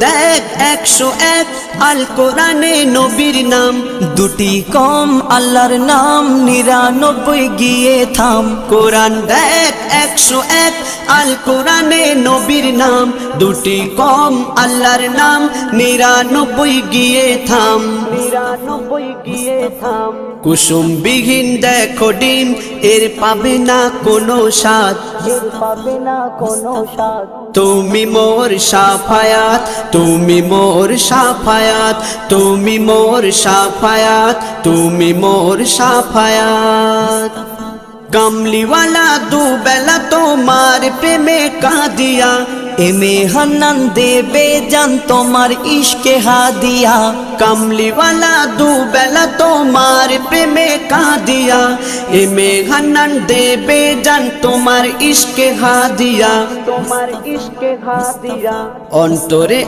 দেখ 101 আল কোরআনে নবীর নাম, দুটি কম আল্লাহর নাম 99 গিয়ে থাম। কোরআন দেখ 101 আল কোরআনে নবীর নাম, দুটি কম আল্লাহর নাম 99 গিয়ে থাম। 99 গিয়ে থাম। কুসুম বিহীন দেখো ডিম, এর পাবে না কোনো স্বাদ, এর পাবে না কোনো স্বাদ। তুমি মোর শাফায়াত, তুমি মোর শাফায়াত, তুমি মোর শাফায়াত, তুমি মোর শাফায়াত। কামলিওয়ালা দুবেলা তোমার প্রেমে কাঁদিয়া, এমে হান্নান দেবে জান তোমার ইশকে হাদিয়া। কামলিওয়ালা দুবেলা তোমার প্রেমে কাঁদিয়া, এমে হান্নান দেবে জান তোমার ইশকে হাদিয়া, তোমার ইশকে হাদিয়া। অন্তরে